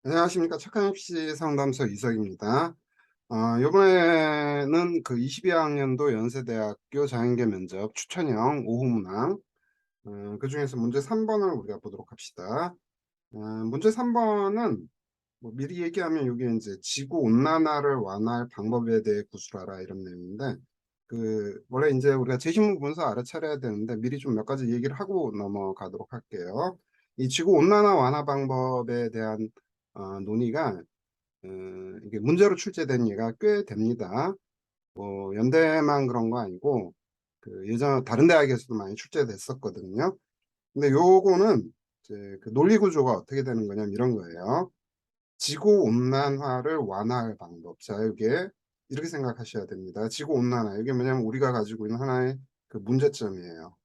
안녕하십니까. 착한 입시 상담소 이석입니다. 이번에는 그 22학년도 연세대학교 자연계 면접 추천형 오후문항, 그중에서 문제 3번을 우리가 보도록 합시다. 문제 3번은 뭐 미리 얘기하면 이게 이제 지구 온난화를 완화할 방법에 대해 구술하라 이런 내용인데, 원래 이제 우리가 제시문 문서 알아차려야 되는데 미리 좀 몇 가지 얘기를 하고 넘어가도록 할게요. 이 지구 온난화 완화 방법에 대한 논의가 이게 문제로 출제된 예가 꽤 됩니다. 뭐 연대만 그런 거 아니고 그 예전 다른 대학에서도 많이 출제됐었거든요. 근데 요거는 이제 그 논리 구조가 어떻게 되는 거냐면 이런 거예요. 지구 온난화를 완화할 방법. 자, 이게 이렇게 생각하셔야 됩니다. 지구 온난화. 이게 뭐냐면 우리가 가지고 있는 하나의 그 문제점이에요.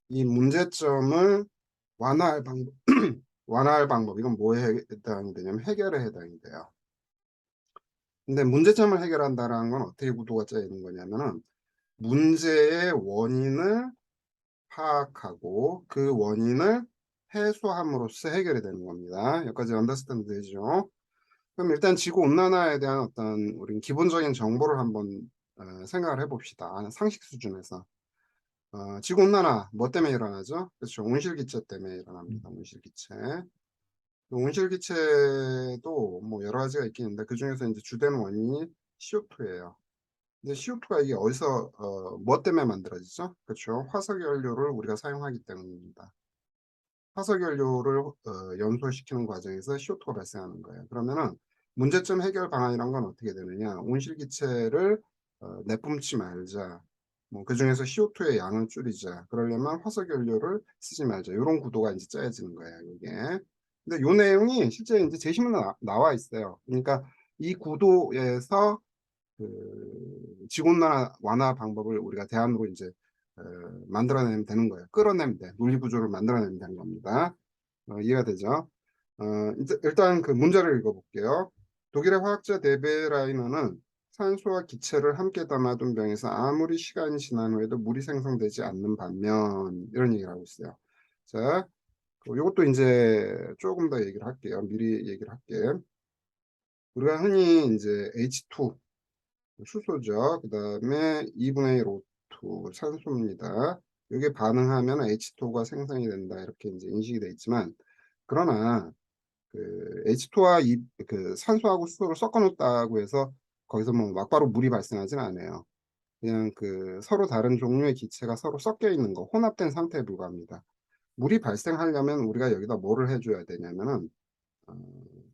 이 문제점을 완화할 방법, 완화할 방법. 이건 뭐에 해당이 되냐면 해결에 해당이 돼요. 근데 문제점을 해결한다라는 건 어떻게 구도가 짜여 있는 거냐면은 문제의 원인을 파악하고 그 원인을 해소함으로써 해결이 되는 겁니다. 여기까지 언더스탠드 되죠? 그럼 일단 지구 온난화에 대한 어떤 우린 기본적인 정보를 한번 생각을 해봅시다. 상식 수준에서. 지구 온난화 뭐 때문에 일어나죠? 그렇죠. 온실기체 때문에 일어납니다. 온실기체. 그 온실기체도 뭐 여러 가지가 있겠는데 그 중에서 이제 주된 원인이 CO2예요. 근데 CO2가 이게 어디서 뭐 때문에 만들어지죠? 그렇죠. 화석연료를 우리가 사용하기 때문입니다. 화석연료를 연소시키는 과정에서 CO2가 발생하는 거예요. 그러면은 문제점 해결 방안이란 건 어떻게 되느냐? 온실기체를 내뿜지 말자. 뭐 그중에서 CO2의 양을 줄이자. 그러려면 화석연료를 쓰지 말자. 이런 구도가 이제 짜여지는 거예요. 이게. 근데 이 내용이 실제 이제 제시문에 나와 있어요. 그러니까 이 구도에서 그 지구온난화 완화 방법을 우리가 대안으로 이제 어, 만들어내면 되는 거예요. 끌어내면 돼. 논리 구조를 만들어내면 되는 겁니다. 이해가 되죠? 일단 그 문제를 읽어볼게요. 독일의 화학자 데베라이너는 산소와 기체를 함께 담아둔 병에서 아무리 시간이 지난 후에도 물이 생성되지 않는 반면 이런 얘기를 하고 있어요. 자, 이것도 이제 조금 더 얘기를 할게요. 미리 얘기를 할게. 우리가 흔히 이제 H2 수소죠. 그 다음에 2분의 1 O2 산소입니다. 이게 반응하면 H2가 생성이 된다. 이렇게 이제 인식이 돼 있지만, 그러나 그 H2와 그 산소하고 수소를 섞어 놓았다고 해서 거기서 뭐 막바로 물이 발생하진 않아요. 그냥 그 서로 다른 종류의 기체가 서로 섞여 있는 거, 혼합된 상태에 불과합니다. 물이 발생하려면 우리가 여기다 뭐를 해줘야 되냐면은 어,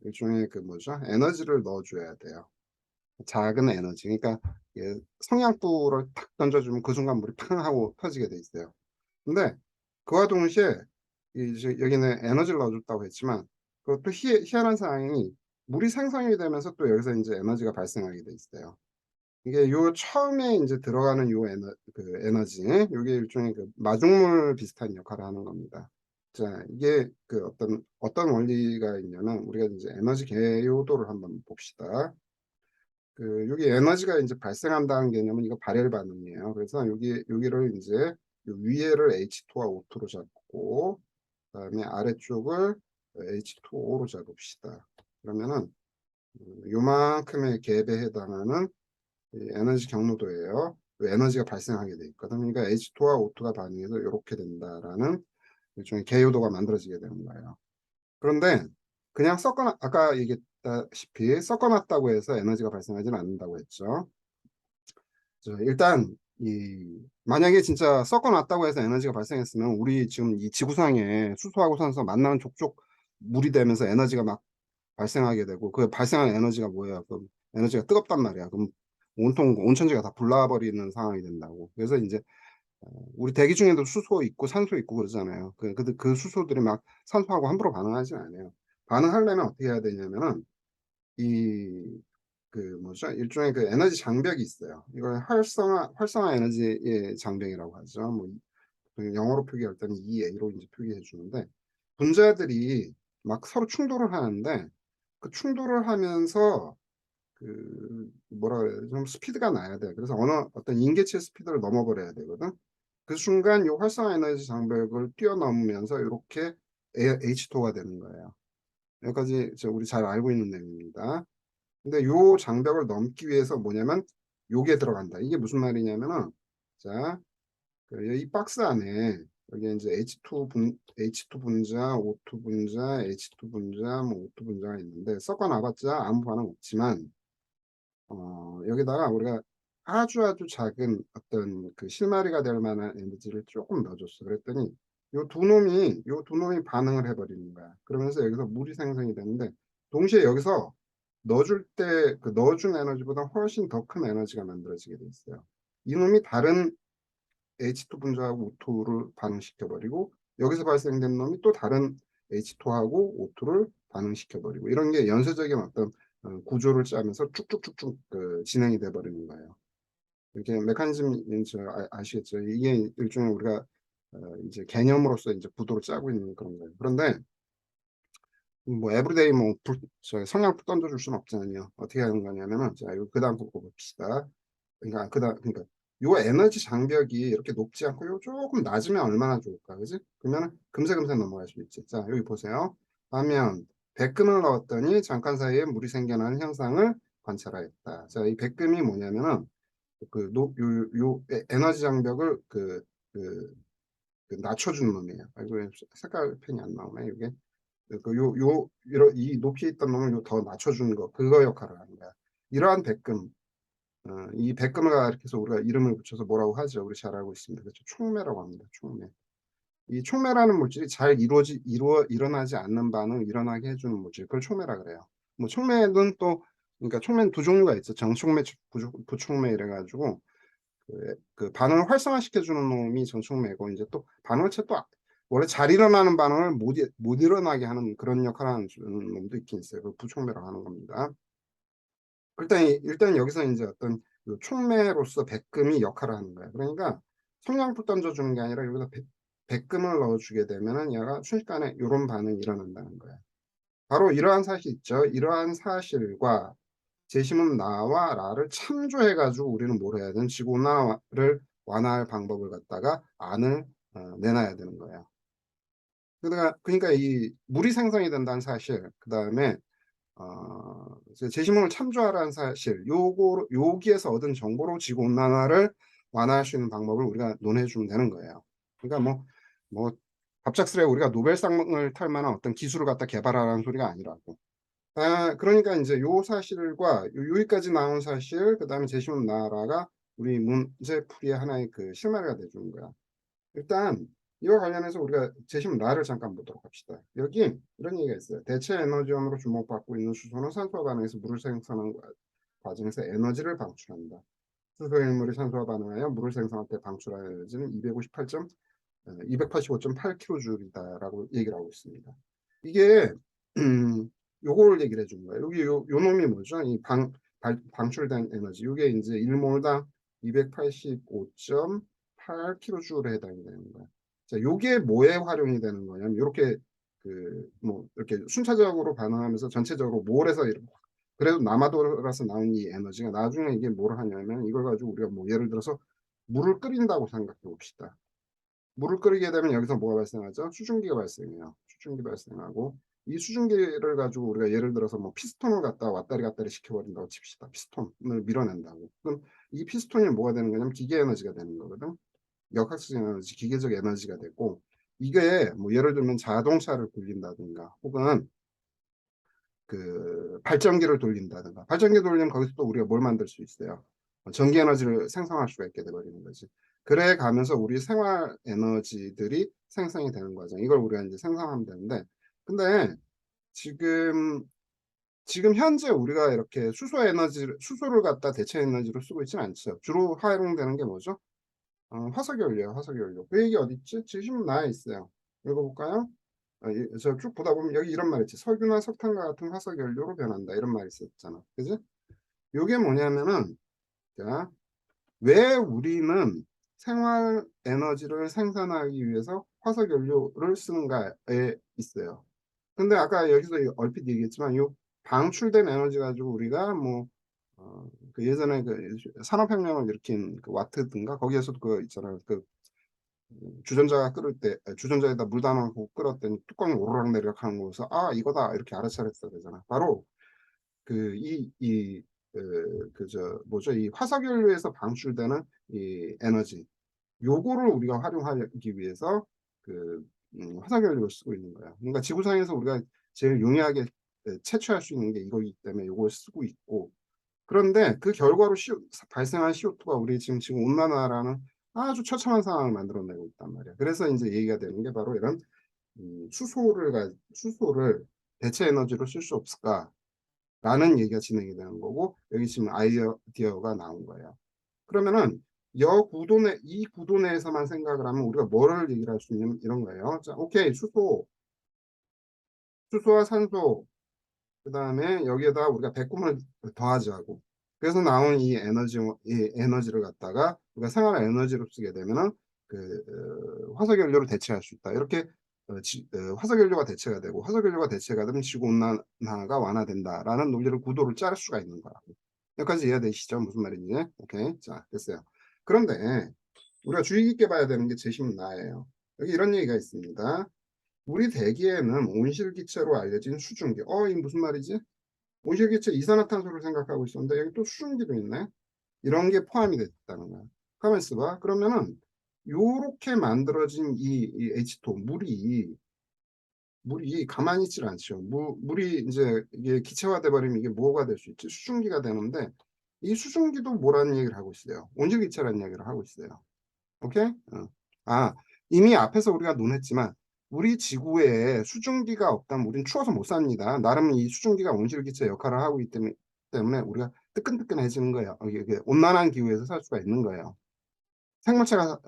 일종의 그 뭐죠? 에너지를 넣어줘야 돼요. 작은 에너지. 그러니까 이게 성냥불을 탁 던져주면 그 순간 물이 팡 하고 터지게 돼 있어요. 근데 그와 동시에 이제 여기는 에너지를 넣어줬다고 했지만 그것도 희한한 상황이 물이 생성이 되면서 또 여기서 이제 에너지가 발생하게 돼 있어요. 이게 요 처음에 이제 들어가는 요 그 에너지, 요게 일종의 그 마중물 비슷한 역할을 하는 겁니다. 자, 이게 그 어떤 원리가 있냐면 우리가 이제 에너지 개요도를 한번 봅시다. 여기 에너지가 이제 발생한다는 개념은 이거 발열 반응이에요. 그래서 여기를 이제 요 위에를 H2와 O2로 잡고 그다음에 아래쪽을 H2O로 잡읍시다. 그러면은 요만큼의 갭에 해당하는 이 에너지 경로도예요. 에너지가 발생하게 돼 있거든. 그러니까 H2와 O2가 반응해서 이렇게 된다라는 일종의 개요도가 만들어지게 되는 거예요. 그런데 그냥 아까 얘기했다시피 섞어놨다고 해서 에너지가 발생하지는 않는다고 했죠. 일단 만약에 진짜 섞어놨다고 해서 에너지가 발생했으면 우리 지금 이 지구상에 수소하고 산소 만나는 족족 물이 되면서 에너지가 막 발생하게 되고 그 발생한 에너지가 뭐예요? 그 에너지가 뜨겁단 말이야. 그럼 온통 온천지가 다 불나버리는 상황이 된다고. 그래서 이제 우리 대기 중에도 수소 있고 산소 있고 그러잖아요. 그 수소들이 막 산소하고 함부로 반응하지 않아요. 반응하려면 어떻게 해야 되냐면은 이 뭐죠? 일종의 그 에너지 장벽이 있어요. 이걸 활성화 에너지의 장벽이라고 하죠. 뭐 영어로 표기할 때는 EA로 이제 표기해 주는데 분자들이 막 서로 충돌을 하는데 그 충돌을 하면서 뭐라 그래야 좀 스피드가 나야 돼. 그래서 어떤 인계체 스피드를 넘어버려야 되거든. 그 순간 이 활성화 에너지 장벽을 뛰어넘으면서 이렇게 H2가 되는 거예요. 여기까지 우리 잘 알고 있는 내용입니다. 근데 요 장벽을 넘기 위해서 뭐냐면 요게 들어간다. 이게 무슨 말이냐면은 자, 이 박스 안에 여기 이제 H2 분자, O2 분자, H2 분자, 뭐 O2 분자가 있는데 섞어 놔봤자 아무 반응 없지만 여기다가 우리가 아주 작은 어떤 그 실마리가 될 만한 에너지를 조금 넣어줬어. 그랬더니 요 두 놈이 반응을 해버리는 거야. 그러면서 여기서 물이 생성이 되는데 동시에 여기서 넣어줄 때 그 넣어준 에너지보다 훨씬 더 큰 에너지가 만들어지게 돼 있어요. 이놈이 다른 H2 분자하고 O2를 반응시켜버리고 여기서 발생된 놈이 또 다른 H2하고 O2를 반응시켜버리고 이런 게 연쇄적인 어떤 구조를 짜면서 쭉쭉쭉쭉 진행이 돼버리는 거예요. 이렇게 메커니즘 아시겠죠? 이게 일종의 우리가 이제 개념으로서 이제 구도를 짜고 있는 그런 거예요. 그런데 뭐 에브리데이 성냥불 던져줄 수는 없잖아요. 어떻게 하는 거냐면은 자, 그 다음 거 봅시다. 그러니까 요 에너지 장벽이 이렇게 높지 않고 요 조금 낮으면 얼마나 좋을까, 그지? 그러면 금세금세 넘어갈 수 있지. 자, 여기 보세요. 하면 백금을 넣었더니 잠깐 사이에 물이 생겨나는 현상을 관찰하였다. 자, 이 백금이 뭐냐면은 요 에너지 장벽을 낮춰주는 놈이에요. 아이고, 색깔 펜이 안 나오네, 이게. 이 높이에 있던 놈을 더 낮춰주는 거, 그거 역할을 하는 거야. 이러한 백금, 이 백금을 가리켜서 우리가 이름을 붙여서 뭐라고 하죠? 우리 잘 알고 있습니다. 그렇죠? 촉매라고 합니다. 촉매. 이 촉매라는 물질이 잘 일어나지 않는 반응을 일어나게 해주는 물질. 그걸 촉매라 그래요. 뭐 촉매는 또, 그러니까 촉매는 두 종류가 있어. 정촉매, 부촉매 이래가지고, 그 반응을 활성화시켜주는 놈이 정촉매고, 이제 또 반응체 또 원래 잘 일어나는 반응을 못 일어나게 하는 그런 역할을 하는 놈도 있긴 있어요. 그 부촉매라고 하는 겁니다. 일단 여기서 이제 어떤 그 촉매로서 백금이 역할을 하는 거예요. 그러니까 성냥불 던져주는 게 아니라 여기다 백금을 넣어주게 되면은 얘가 순식간에 이런 반응이 일어난다는 거예요. 바로 이러한 사실 있죠. 이러한 사실과 재심은 나와 라를 참조해가지고 우리는 뭘 해야 되는 지구온난화를 완화할 방법을 갖다가 안을 내놔야 되는 거예요. 그러니까 이 물이 생성이 된다는 사실, 그 다음에 제시문을 참조하라는 사실, 여기에서 얻은 정보로 지구 온난화를 완화할 수 있는 방법을 우리가 논해 주면 되는 거예요. 그러니까 뭐 갑작스레 우리가 노벨상을 탈 만한 어떤 기술을 갖다 개발하라는 소리가 아니라고. 그러니까 이제 요 사실과 여기까지 나온 사실, 그다음에 제시문 나라가 우리 문제풀이의 하나의 그 실마리가 돼주는 거야. 일단 이와 관련해서 우리가 재심 라를 잠깐 보도록 합시다. 여기 이런 얘기가 있어요. 대체 에너지원으로 주목받고 있는 수소는 산소와 반응해서 물을 생성하는 과정에서 에너지를 방출한다. 수소 일물이 산소와 반응하여 물을 생성할 때 방출하는 에너지는 285.8kJ이다라고 얘기를 하고 있습니다. 이게 요걸 얘기를 해주는 거예요. 여기 요 놈이 뭐죠? 방출된 에너지. 이게 이제 1몰당 285.8kJ에 해당이 되는 거야. 자, 요게 뭐에 활용이 되는 거냐면 이렇게 이렇게 순차적으로 반응하면서 전체적으로 몰에서 이렇게 그래도 남아돌아서 나온 이 에너지가 나중에 이게 뭘 하냐면 이걸 가지고 우리가 뭐 예를 들어서 물을 끓인다고 생각해 봅시다. 물을 끓이게 되면 여기서 뭐가 발생하죠? 수증기가 발생해요. 수증기 발생하고 이 수증기를 가지고 우리가 예를 들어서 뭐 피스톤을 갖다 왔다리 갔다리 시켜버린다고 칩시다. 피스톤을 밀어낸다고. 그럼 이 피스톤이 뭐가 되는 거냐면 기계 에너지가 되는 거거든. 역학적 에너지, 기계적 에너지가 되고 이게 뭐 예를 들면 자동차를 굴린다든가 혹은 그 발전기를 돌린다든가 발전기 돌리면 거기서 또 우리가 뭘 만들 수 있어요. 전기 에너지를 생성할 수가 있게 돼버리는 거지. 그래 가면서 우리 생활 에너지들이 생성이 되는 과정. 이걸 우리가 이제 생성하면 되는데 근데 지금 현재 우리가 이렇게 수소를 갖다 대체 에너지로 쓰고 있지는 않죠. 주로 활용되는 게 뭐죠? 화석연료예요. 화석연료. 그 얘기 어디 있지? 지금 나와 있어요. 읽어볼까요? 저 쭉 보다 보면 여기 이런 말 있지. 석유나 석탄과 같은 화석연료로 변한다. 이런 말이 있었잖아. 그지? 요게 뭐냐면은 자, 왜 우리는 생활 에너지를 생산하기 위해서 화석연료를 쓰는가에 있어요. 근데 아까 여기서 얼핏 얘기했지만 요 방출된 에너지 가지고 우리가 그 예전에 그 산업혁명을 일으킨 그 와트든가 거기에서도 그거 있잖아요. 주전자가 끓을 때 주전자에다 물 담아놓고 끓었더니 뚜껑이 오르락 내리락 하는 거에서 아 이거다 이렇게 알아차렸어야 되잖아. 바로 그저 뭐죠 이 화석연료에서 방출되는 이 에너지 요거를 우리가 활용하기 위해서 그 화석연료를 쓰고 있는 거야. 그러니까 지구상에서 우리가 제일 용이하게 채취할 수 있는 게 이거이기 때문에 요걸 쓰고 있고 그런데 그 결과로 발생한 CO2가 우리 지금 온난화라는 아주 처참한 상황을 만들어내고 있단 말이야. 그래서 이제 얘기가 되는 게 바로 이런 수소를 대체 에너지로 쓸 수 없을까라는 얘기가 진행이 되는 거고 여기 지금 아이디어가 나온 거예요. 그러면은 이 구도 내에서만 생각을 하면 우리가 뭐를 얘기를 할 수 있는 이런 거예요. 자, 오케이 수소와 산소 그다음에 여기에다 우리가 배꼽을 더하자고. 그래서 나온 이 에너지를 갖다가 우리가 생활 에너지로 쓰게 되면은 화석연료를 대체할 수 있다. 이렇게 화석연료가 대체가 되고 화석연료가 대체가 되면 지구 온난화가 완화된다라는 논리를 구도를 짤 수가 있는 거야. 여기까지 이해되시죠? 무슨 말인지? 오케이. 자, 됐어요. 그런데 우리가 주의 깊게 봐야 되는 게 제심나예요. 여기 이런 얘기가 있습니다. 우리 대기에는 온실기체로 알려진 수증기. 이 무슨 말이지? 온실기체 이산화탄소를 생각하고 있었는데 여기 또 수증기도 있네. 이런 게 포함이 됐다는 거야. 가만 있어봐. 그러면은 요렇게 만들어진 이 H2O 물이 가만히 있질 않죠. 물이 이제 이게 기체화돼 버리면 이게 뭐가 될 수 있지? 수증기가 되는데 이 수증기도 뭐라는 얘기를 하고 있어요. 온실기체라는 얘기를 하고 있어요. 오케이? 아, 이미 앞에서 우리가 논했지만 우리 지구에 수증기가 없다면 우린 추워서 못 삽니다. 나름 이 수증기가 온실기체 역할을 하고 있기 때문에 우리가 뜨끈뜨끈해지는 거예요. 이게 온난한 기후에서 살 수가 있는 거예요. 생물체가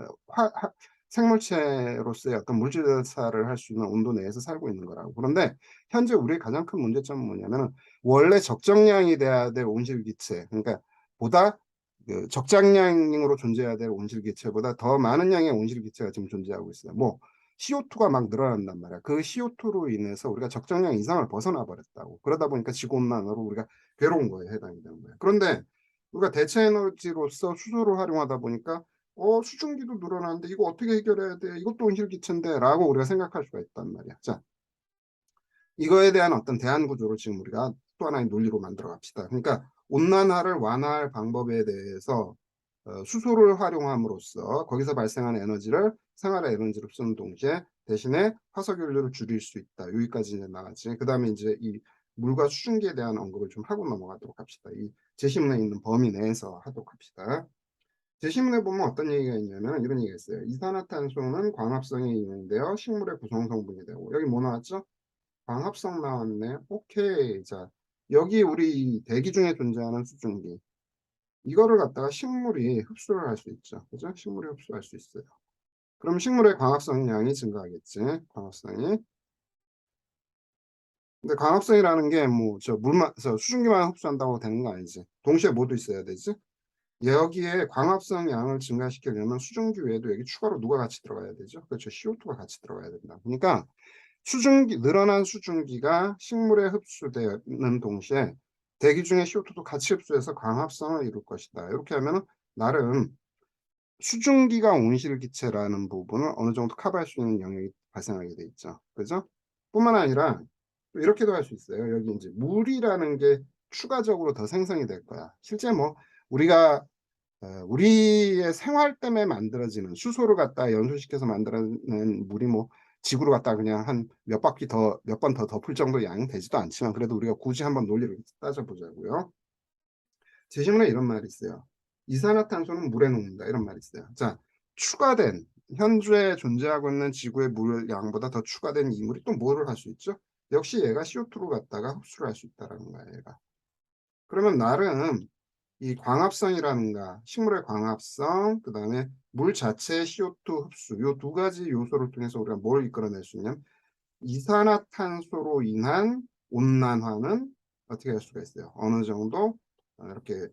생물체로서의 어떤 물질 대사를 할 수 있는 온도 내에서 살고 있는 거라고. 그런데 현재 우리의 가장 큰 문제점은 뭐냐면은 원래 적정량이 돼야 될 온실기체, 그러니까 보다 적정량으로 존재해야 될 온실기체보다 더 많은 양의 온실기체가 지금 존재하고 있어요. 뭐 CO2가 막 늘어난단 말이야. 그 CO2로 인해서 우리가 적정량 이상을 벗어나 버렸다고. 그러다 보니까 지구온난화로 우리가 괴로운 거에 해당이 되는 거예요. 그런데 우리가 대체 에너지로서 수소를 활용하다 보니까 수증기도 늘어나는데 이거 어떻게 해결해야 돼? 이것도 온실기체인데 라고 우리가 생각할 수가 있단 말이야. 자, 이거에 대한 어떤 대안 구조를 지금 우리가 또 하나의 논리로 만들어 갑시다. 그러니까 온난화를 완화할 방법에 대해서 수소를 활용함으로써 거기서 발생하는 에너지를 생활의 에너지로 쓰는 동시에 대신에 화석연료를 줄일 수 있다. 여기까지 이제 나왔지. 그 다음에 이제 이 물과 수증기에 대한 언급을 좀 하고 넘어가도록 합시다. 이 제시문에 있는 범위 내에서 하도록 합시다. 제시문에 보면 어떤 얘기가 있냐면 이런 얘기가 있어요. 이산화탄소는 광합성이 있는데요. 식물의 구성 성분이 되고 여기 뭐 나왔죠? 광합성 나왔네. 오케이. 자, 여기 우리 대기 중에 존재하는 수증기. 이거를 갖다가 식물이 흡수를 할 수 있죠. 그죠? 식물이 흡수할 수 있어요. 그럼 식물의 광합성량이 증가하겠지. 광합성이. 근데 광합성이라는 게 뭐 수증기만 흡수한다고 되는 거 아니지. 동시에 뭐도 있어야 되지? 여기에 광합성 양을 증가시키려면 수증기 외에도 여기 추가로 누가 같이 들어가야 되죠? 그렇죠. CO2가 같이 들어가야 된다. 그러니까 늘어난 수증기가 식물에 흡수되는 동시에 대기 중에 CO2도 같이 흡수해서 광합성을 이룰 것이다. 이렇게 하면 나름 수증기가 온실기체라는 부분을 어느 정도 커버할 수 있는 영역이 발생하게 돼 있죠. 그죠? 뿐만 아니라 또 이렇게도 할 수 있어요. 여기 이제 물이라는 게 추가적으로 더 생성이 될 거야. 실제 뭐 우리의 생활 때문에 만들어지는 수소를 갖다 연소시켜서 만들어낸 물이 뭐 지구로 갖다 그냥 한 몇 바퀴 더 몇 번 더 덮을 정도 양이 되지도 않지만 그래도 우리가 굳이 한번 논리를 따져보자고요. 제시문에 이런 말이 있어요. 이산화탄소는 물에 녹는다 이런 말이 있어요. 자, 추가된 현재 존재하고 있는 지구의 물 양보다 더 추가된 이 물이 또 뭐를 할 수 있죠? 역시 얘가 CO2로 갖다가 흡수를 할 수 있다는 거야 얘가. 그러면 나름 이 광합성이라는가 식물의 광합성 그다음에 물 자체의 CO2 흡수 요 두 가지 요소를 통해서 우리가 뭘 이끌어낼 수 있냐면 이산화탄소로 인한 온난화는 어떻게 할 수가 있어요. 어느 정도 이렇게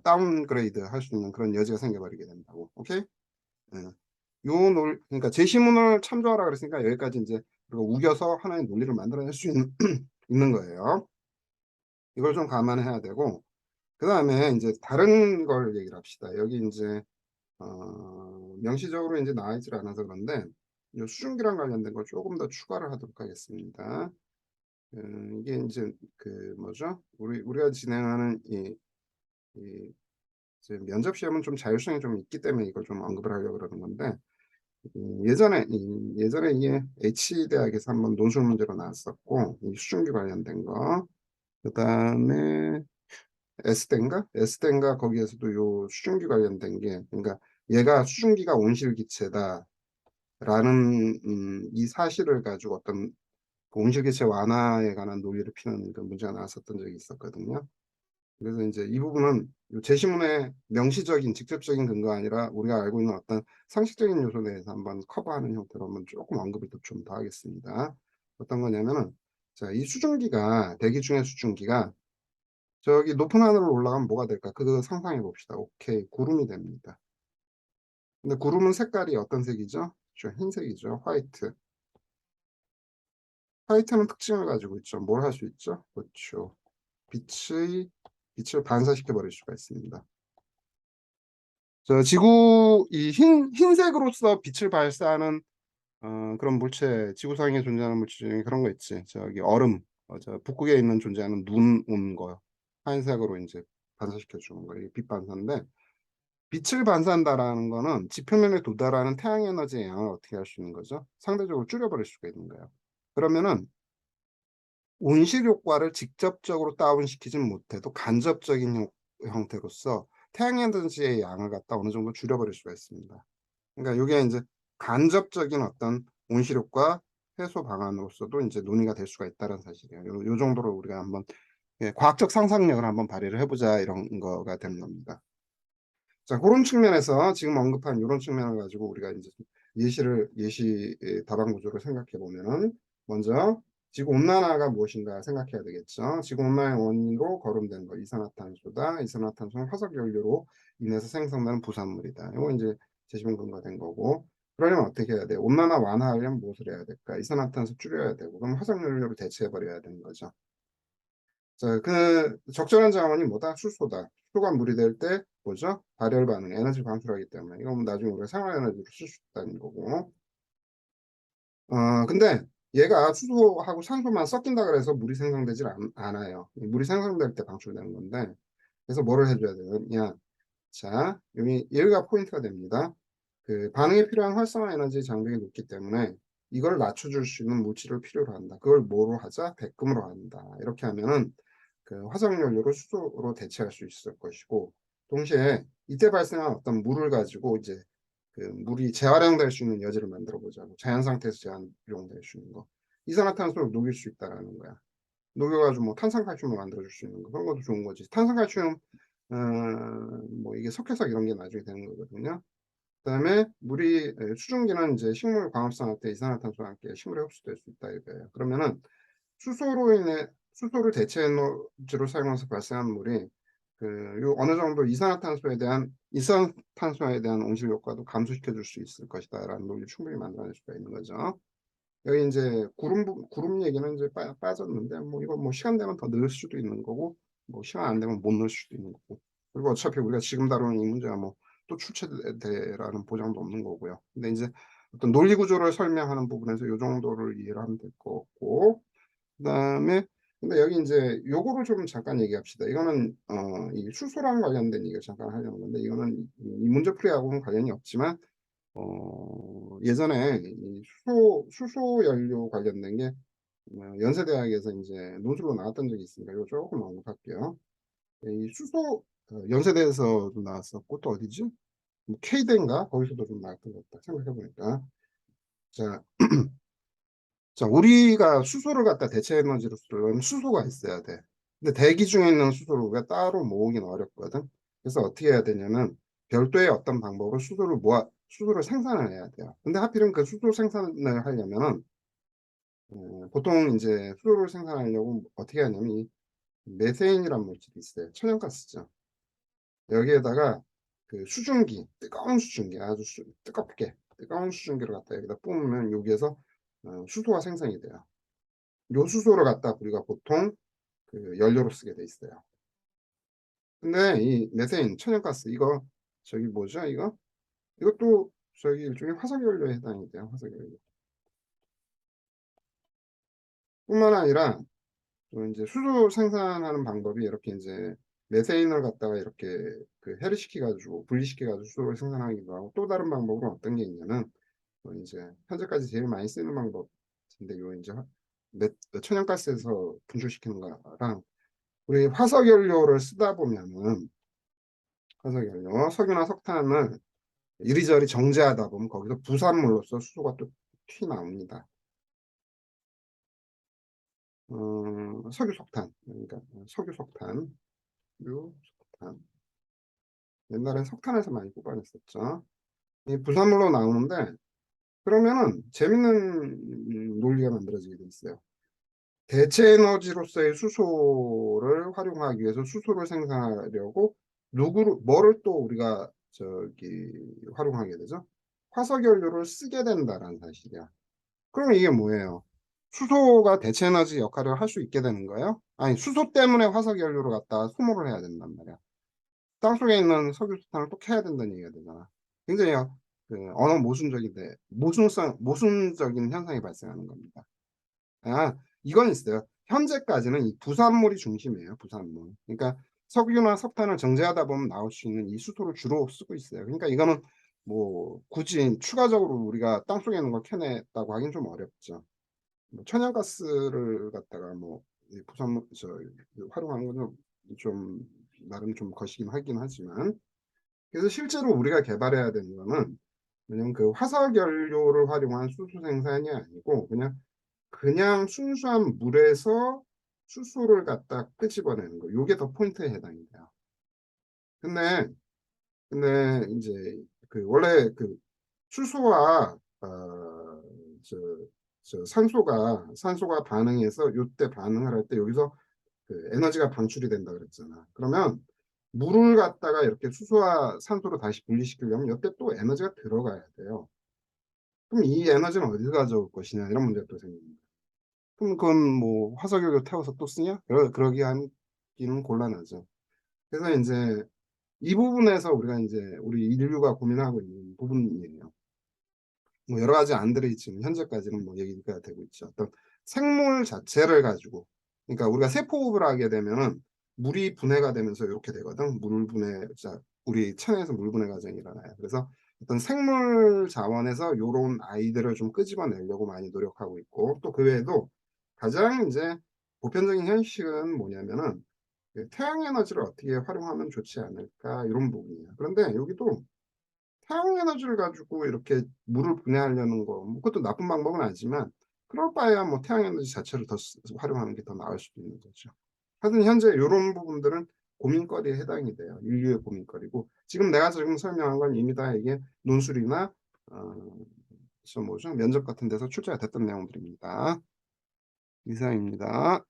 다운그레이드 할 수 있는 그런 여지가 생겨버리게 된다고. 오케이? 예. 그러니까 제시문을 참조하라 그랬으니까 여기까지 이제 우리가 우겨서 하나의 논리를 만들어낼 수 있는 거예요. 이걸 좀 감안해야 되고 그 다음에 이제 다른 걸 얘기를 합시다. 여기 이제 명시적으로 이제 나와 있질 않아서 그런데 이 수증기랑 관련된 걸 조금 더 추가를 하도록 하겠습니다. 이게 이제 그 뭐죠? 우리가 진행하는 이 이제 면접 시험은 좀 자율성이 좀 있기 때문에 이걸 좀 언급을 하려고 그러는 건데 예전에 이게 H 대학에서 한번 논술 문제로 나왔었고 이 수증기 관련된 거 그다음에 S대인가 거기에서도 요 수증기 관련된 게 그러니까 얘가 수증기가 온실기체다라는 이 사실을 가지고 어떤 그 온실기체 완화에 관한 논리를 피는 그 문제가 나왔었던 적이 있었거든요. 그래서 이제 이 부분은 요 제시문의 명시적인 직접적인 근거가 아니라 우리가 알고 있는 어떤 상식적인 요소에 대해서 한번 커버하는 형태로 한번 조금 언급을 좀 더 하겠습니다. 어떤 거냐면은 자, 이 수증기가 대기 중의 수증기가 저기 높은 하늘로 올라가면 뭐가 될까? 그거 상상해 봅시다. 오케이, 구름이 됩니다. 근데 구름은 색깔이 어떤 색이죠? 저 흰색이죠. 화이트. 화이트는 특징을 가지고 있죠. 뭘 할 수 있죠? 그렇죠. 빛을 반사시켜 버릴 수가 있습니다. 저 지구 이 흰색으로서 빛을 발사하는 그런 물체, 지구상에 존재하는 물체 중에 그런 거 있지. 저기 얼음, 저 북극에 있는 존재하는 눈 온 거, 하얀색으로 이제 반사시켜 주는 거, 이게 빛 반사인데 빛을 반사한다라는 거는 지표면에 도달하는 태양 에너지의 양을 어떻게 할 수 있는 거죠? 상대적으로 줄여버릴 수가 있는 거예요. 그러면은 온실 효과를 직접적으로 다운시키진 못해도 간접적인 형태로서 태양 에너지의 양을 갖다 어느 정도 줄여버릴 수가 있습니다. 그러니까 이게 이제 간접적인 어떤 온실 효과 해소 방안으로서도 이제 논의가 될 수가 있다는 사실이에요. 요 정도로 우리가 한번 과학적 상상력을 한번 발휘를 해보자 이런 거가 되는 겁니다. 자, 그런 측면에서 지금 언급한 이런 측면을 가지고 우리가 이제 예시 답안 구조를 생각해 보면은 먼저 지구 온난화가 무엇인가 생각해야 되겠죠. 지구 온난화의 원인으로 거론된 거 이산화탄소다. 이산화탄소는 화석 연료로 인해서 생성되는 부산물이다. 이거 이제 제시문 근거된 거고. 그러려면 어떻게 해야 돼? 온난화 완화하려면 무엇을 해야 될까? 이산화탄소 줄여야 되고, 그럼 화석 연료로 대체해 버려야 되는 거죠. 자, 그 적절한 자원이 뭐다? 수소다. 수소가 물이 될 때 뭐죠? 발열 반응, 에너지 방출하기 때문에 이건 나중에 우리가 생활 에너지로 쓸 수 있다는 거고. 근데 얘가 수소하고 산소만 섞인다 그래서 물이 생성되질 않아요. 물이 생성될 때 방출되는 건데. 그래서 뭐를 해줘야 되느냐? 자, 여기가 포인트가 됩니다. 그 반응에 필요한 활성화 에너지 장벽이 높기 때문에 이걸 낮춰줄 수 있는 물질을 필요로 한다. 그걸 뭐로 하자? 백금으로 한다. 이렇게 하면은 그 화석연료를 수소로 대체할 수 있을 것이고 동시에 이때 발생한 어떤 물을 가지고 이제 그 물이 재활용될 수 있는 여지를 만들어 보자고 자연 상태에서 재활용될 수 있는 거 이산화탄소를 녹일 수 있다라는 거야. 녹여가지고 뭐 탄산칼슘을 만들어줄 수 있는 거 그런 것도 좋은 거지. 탄산칼슘 뭐 이게 석회석 이런 게 나중에 되는 거거든요. 그다음에 물이 수증기는 이제 식물 광합성할 때 이산화탄소와 함께 식물에 흡수될 수 있다 이거예요. 그러면은 수소를 대체 에너지로 사용해서 발생한 물이 요 어느 정도 이산화탄소에 대한 온실 효과도 감소시켜 줄 수 있을 것이다라는 논리 충분히 만들어낼 수가 있는 거죠. 여기 이제 구름 얘기는 이제 빠졌는데 뭐 이거 뭐 시간 되면 더 넣을 수도 있는 거고 뭐 시간 안 되면 못 넣을 수도 있는 거고 그리고 어차피 우리가 지금 다루는 이 문제가 뭐 또 출제되라는 보장도 없는 거고요. 근데 이제 어떤 논리 구조를 설명하는 부분에서 이 정도를 이해를 하면 될 것 같고 그다음에 근데 여기 이제 요거를 좀 잠깐 얘기합시다. 이거는 이 수소랑 관련된 얘기를 잠깐 하려는 건데 이거는 이 문제풀이하고는 관련이 없지만 예전에 이 수소 연료 관련된 게 연세대학에서 이제 논술로 나왔던 적이 있으니까 이거 조금 언급할게요. 이 수소 연세대에서도 나왔었고 또 어디지? 뭐 K대인가? 거기서도 좀 나왔던 것 같다 생각해 보니까. 자, 자, 우리가 수소를 갖다 대체 에너지로 쓰려면 수소가 있어야 돼. 근데 대기 중에 있는 수소를 우리가 따로 모으기는 어렵거든. 그래서 어떻게 해야 되냐면 별도의 어떤 방법으로 수소를 생산을 해야 돼요. 근데 하필은 그 수소 생산을 하려면은 보통 이제 수소를 생산하려고 어떻게 하냐면 이 메세인이라는 물질이 있어요. 천연가스죠. 여기에다가 그 수증기, 뜨거운 수증기, 아주 뜨거운 수증기를 갖다 여기다 뿜으면 여기에서 수소가 생성이 돼요. 요 수소를 갖다 우리가 보통 그 연료로 쓰게 돼 있어요. 근데 이 메세인, 천연가스 이거 저기 뭐죠 이거? 이것도 저기 일종의 화석연료에 해당이 돼요. 화석연료. 뿐만 아니라 또 이제 수소 생산하는 방법이 이렇게 이제 메세인을 갖다가 이렇게 그 해리시켜가지고 분리시켜가지고 수소를 생산하기도 하고, 또 다른 방법은 어떤 게 있냐면 이제 현재까지 제일 많이 쓰는 방법인데, 요 이제 천연가스에서 분출시키는 거랑, 우리 화석연료를 쓰다 보면은 화석연료, 석유나 석탄을 이리저리 정제하다 보면 거기서 부산물로서 수소가 또 튀나옵니다. 석유석탄, 그러니까 석유석탄, 석탄. 옛날엔 석탄에서 많이 뽑아냈었죠. 이 부산물로 나오는데, 그러면은 재밌는 논리가 만들어지게 돼 있어요. 대체 에너지로서의 수소를 활용하기 위해서 수소를 생산하려고 뭐를 또 우리가 저기 활용하게 되죠? 화석연료를 쓰게 된다라는 사실이야. 그럼 이게 뭐예요? 수소가 대체 에너지 역할을 할 수 있게 되는 거예요? 아니, 수소 때문에 화석연료를 갖다 소모를 해야 된단 말이야. 땅속에 있는 석유수탄을 또 캐야 된다는 얘기가 되잖아. 굉장히 그 언어 모순적인데, 모순적인 현상이 발생하는 겁니다. 이건 있어요. 현재까지는 이 부산물이 중심이에요. 부산물. 그러니까 석유나 석탄을 정제하다 보면 나올 수 있는 이 수소를 주로 쓰고 있어요. 그러니까 이거는 뭐 굳이 추가적으로 우리가 땅속에 있는 걸 캐냈다고 하긴 좀 어렵죠. 뭐 천연가스를 갖다가 이 부산물 활용하는 건 좀 나름 좀 거시긴 하긴 하지만, 그래서 실제로 우리가 개발해야 되는 거는 그냥 그 화석연료를 활용한 수소 생산이 아니고, 그냥 순수한 물에서 수소를 갖다 끄집어내는 거. 요게 더 포인트에 해당이 돼요. 근데 이제 그 원래 그 수소와 저, 산소가 반응해서 요때 반응을 할 때 여기서 그 에너지가 방출이 된다 그랬잖아. 그러면 물을 갖다가 이렇게 수소와 산소로 다시 분리시키려면 이때 또 에너지가 들어가야 돼요. 그럼 이 에너지는 어디서 가져올 것이냐, 이런 문제가 또 생깁니다. 그럼 그건 뭐 화석연료 태워서 또 쓰냐? 그러기 하기는 곤란하죠. 그래서 이제 이 부분에서 우리가 이제 우리 인류가 고민하고 있는 부분이에요. 뭐 여러 가지 안들이 지금 현재까지는 뭐 얘기가 되고 있죠. 어떤 생물 자체를 가지고, 그러니까 우리가 세포호흡을 하게 되면은 물이 분해가 되면서 이렇게 되거든. 물 분해, 자, 우리 체내에서 물 분해 과정이 일어나요. 그래서 어떤 생물 자원에서 이런 아이들을 좀 끄집어내려고 많이 노력하고 있고, 또 그 외에도 가장 이제 보편적인 현실은 뭐냐면은 그 태양 에너지를 어떻게 활용하면 좋지 않을까, 이런 부분이에요. 그런데 여기도 태양 에너지를 가지고 이렇게 물을 분해하려는 거, 뭐 그것도 나쁜 방법은 아니지만, 그럴 바에야 뭐 태양 에너지 자체를 더 활용하는 게 더 나을 수도 있는 거죠. 하여튼 현재 이런 부분들은 고민거리에 해당이 돼요. 인류의 고민거리고, 지금 설명한 건 이미 다 이게 논술이나 저 뭐죠, 면접 같은 데서 출제가 됐던 내용들입니다. 이상입니다.